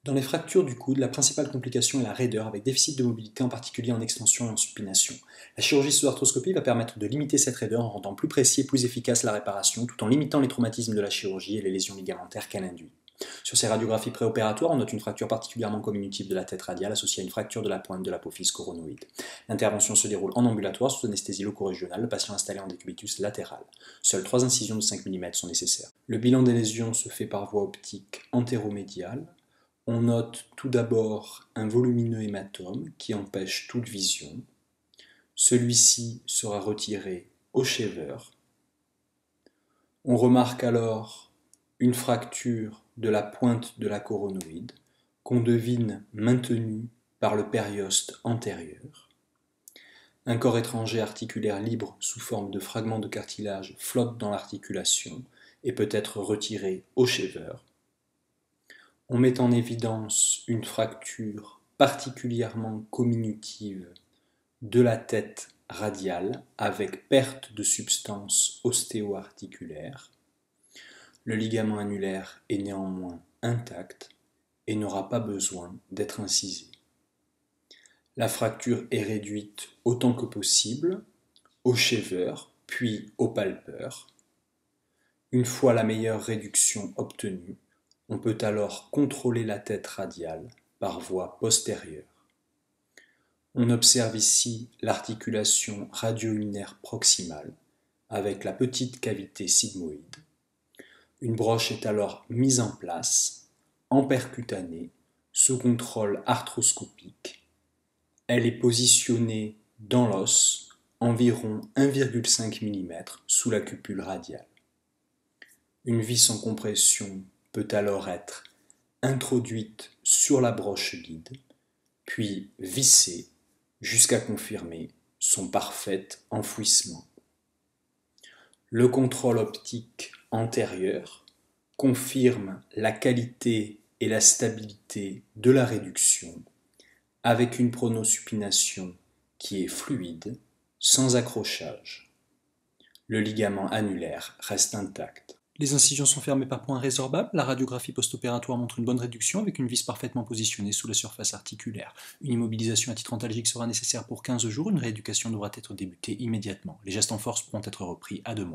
Dans les fractures du coude, la principale complication est la raideur avec déficit de mobilité, en particulier en extension et en supination. La chirurgie sous arthroscopie va permettre de limiter cette raideur en rendant plus précis et plus efficace la réparation, tout en limitant les traumatismes de la chirurgie et les lésions ligamentaires qu'elle induit. Sur ces radiographies préopératoires, on note une fracture particulièrement communitive de la tête radiale associée à une fracture de la pointe de l'apophyse coronoïde. L'intervention se déroule en ambulatoire sous anesthésie loco-régionale, le patient installé en décubitus latéral. Seules 3 incisions de 5 mm sont nécessaires. Le bilan des lésions se fait par voie optique antéromédiale. On note tout d'abord un volumineux hématome qui empêche toute vision. Celui-ci sera retiré au shaver. On remarque alors une fracture de la pointe de la coronoïde qu'on devine maintenue par le périoste antérieur. Un corps étranger articulaire libre sous forme de fragments de cartilage flotte dans l'articulation et peut être retiré au shaver. On met en évidence une fracture particulièrement comminutive de la tête radiale avec perte de substance ostéo-articulaire. Le ligament annulaire est néanmoins intact et n'aura pas besoin d'être incisé. La fracture est réduite autant que possible au shaver puis au palpeur. Une fois la meilleure réduction obtenue, on peut alors contrôler la tête radiale par voie postérieure. On observe ici l'articulation radio-ulnaire proximale avec la petite cavité sigmoïde. Une broche est alors mise en place, en percutanée, sous contrôle arthroscopique. Elle est positionnée dans l'os, environ 1,5 mm sous la cupule radiale. Une vis en compression peut alors être introduite sur la broche guide, puis vissée jusqu'à confirmer son parfait enfouissement. Le contrôle optique antérieur confirme la qualité et la stabilité de la réduction avec une pronosupination qui est fluide, sans accrochage. Le ligament annulaire reste intact. Les incisions sont fermées par points résorbables. La radiographie post-opératoire montre une bonne réduction avec une vis parfaitement positionnée sous la surface articulaire. Une immobilisation à titre antalgique sera nécessaire pour 15 jours. Une rééducation devra être débutée immédiatement. Les gestes en force pourront être repris à 2 mois.